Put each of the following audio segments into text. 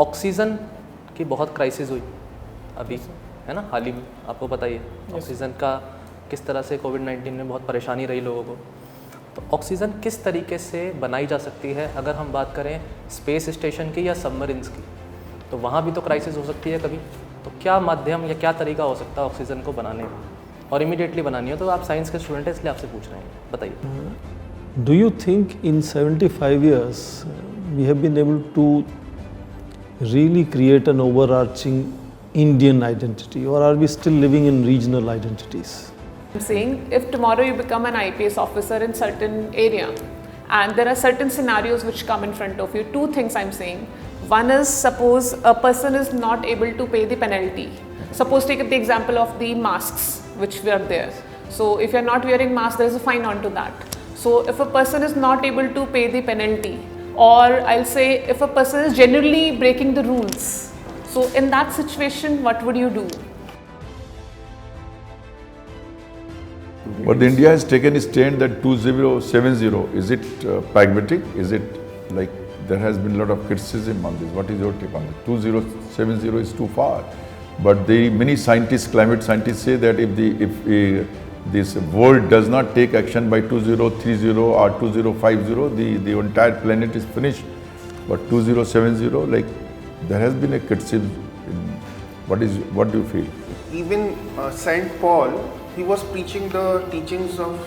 Oxygen की बहुत crisis हुई अभी, है ना, हाल ही में, आपको पता ही है ऑक्सीजन का किस तरह से कोविड-19 में बहुत परेशानी रही लोगों को। तो ऑक्सीजन किस तरीके से बनाई जा सकती है, अगर हम बात करें स्पेस स्टेशन की या सबमरीन्स की, तो वहाँ भी तो क्राइसिस हो सकती है कभी। तो क्या माध्यम या क्या तरीका हो सकता है ऑक्सीजन को बनाने में, और इमीडिएटली बनानी हो? तो आप साइंस के स्टूडेंट हैं इसलिए आपसे पूछ रहे हैं, बताइए। Do you think in 75 years we have been able to really create an overarching Indian identity, or are we still living in regional identities? I'm saying if tomorrow you become an IPS officer in certain area and there are certain scenarios which come in front of you, two things I'm saying. One is, suppose a person is not able to pay the penalty. Suppose take the example of the masks which were there. So if you're not wearing mask, there is a fine onto that. So if a person is not able to pay the penalty, or I'll say if a person is genuinely breaking the rules, so in that situation, what would you do? But India has taken a stand that 2070, is it pragmatic? Is it like, there has been a lot of criticism on this. What is your take on it? 2070 is too far. But many scientists, climate scientists say that if this world does not take action by 2030 or 2050, the entire planet is finished. But 2070, like, there has been a criticism. What do you feel? Even Saint Paul, he was preaching the teachings of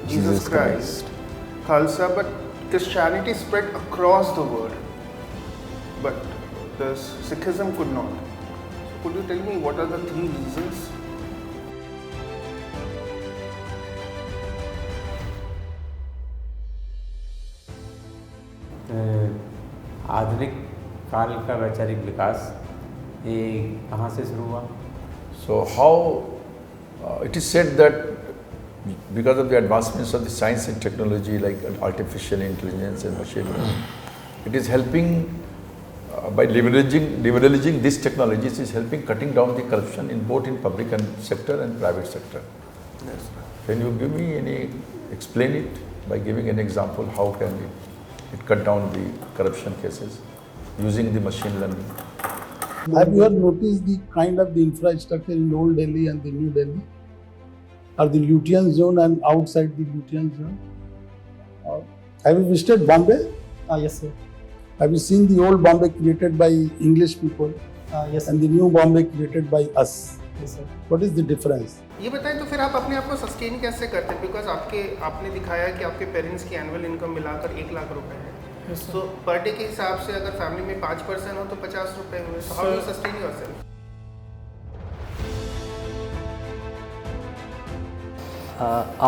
Jesus Christ, Khalsa, but Christianity spread across the world. But the Sikhism could not. Could you tell me what are the 3 reasons? आधुनिक काल का वैचारिक विकास ये कहाँ से शुरू हुआ? So how it is said that because of the advancements of the science and technology like artificial intelligence and machine learning, it is helping by leveraging these technologies is helping cutting down the corruption in both in public and sector and private sector. Yes. Can you give me explain it by giving an example? How can it cut down the corruption cases using the machine learning? Have you ever noticed the kind of the infrastructure in Old Delhi and the New Delhi? Or the Lutyens zone and outside the Lutyens zone? Have you visited Bombay? Yes, sir. Have you seen the old Bombay created by English people Yes, sir. and the new Bombay created by us? Yes, sir. What is the difference? ये बताएं तो फिर आप अपने आप को sustain कैसे करते हैं? बिकॉज आपने दिखाया कि आपके पेरेंट्स की एनुअल इनकम मिलाकर 1 लाख रुपए है. Yes, sir. तो पर डे के हिसाब से अगर फैमिली में 5 पर्सन हो तो 50 रुपए हुए. So how do you sustain yourself?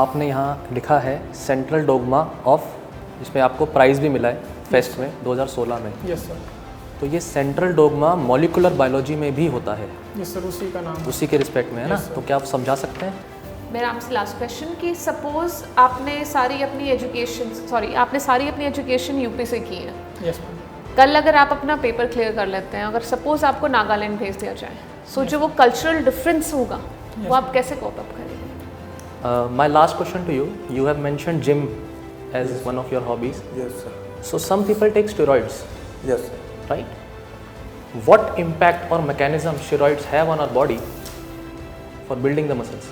आपने यहाँ लिखा है सेंट्रल डोगमा ऑफ, जिसमें आपको प्राइज़ भी मिला है फेस्ट में 2016 में. Yes sir. तो ये सेंट्रल डोगमा मॉलिकुलर बायोलॉजी में भी होता है, यस सर, उसी का नाम. उसी के रिस्पेक्ट में, है ना? Yes, sir. तो क्या आप समझा सकते हैं? मेरा आपसे लास्ट क्वेश्चन कि सपोज आपने सारी अपनी एजुकेशन यूपी से की है. Yes ma'am. कल अगर आप अपना पेपर क्लियर कर लेते हैं, अगर सपोज आपको नागालैंड भेज दिया जाए, सो जो वो कल्चरल डिफरेंस होगा वो आप कैसे कोप अप करेंगे? My last question to you, you have mentioned gym as one of your hobbies. Yes, sir. So some people take steroids, Yes, sir. right? What impact or mechanism steroids have on our body for building the muscles?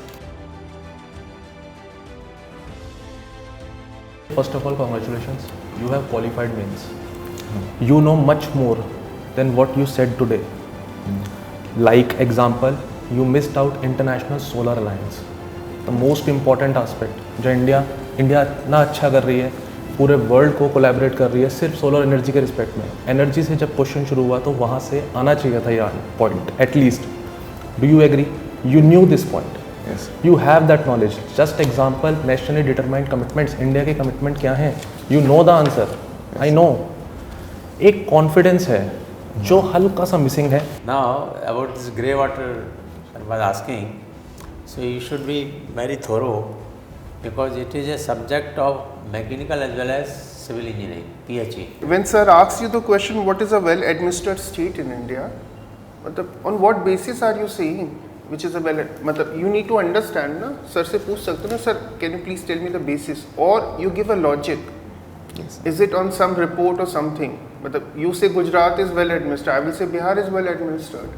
First of all, congratulations. You have qualified means. You know much more than what you said today. Like example, you missed out International Solar Alliance. The most important aspect जो India इतना अच्छा कर रही है, पूरे world को collaborate कर रही है सिर्फ सोलर एनर्जी के रिस्पेक्ट में. एनर्जी से जब क्वेश्चन शुरू हुआ तो वहाँ से आना चाहिए था यार point at least. Do you agree? You knew this point, you have that knowledge. Just example, nationally determined commitments, India के कमिटमेंट क्या हैं? You know the answer, I know. एक कॉन्फिडेंस है जो हल्का सा मिसिंग है. Now about this grey water I was asking, so you should be very thorough because it is a subject of mechanical as well as civil engineering, PhD. When sir asks you the question, what is a well administered state in India, on what basis are you saying which is a well, you need to understand na, sir se पूछ सकते हो ना, sir can you please tell me the basis, or you give a logic. Yes. Is it on some report or something? मतलब you say Gujarat is well administered, I will say Bihar is well administered.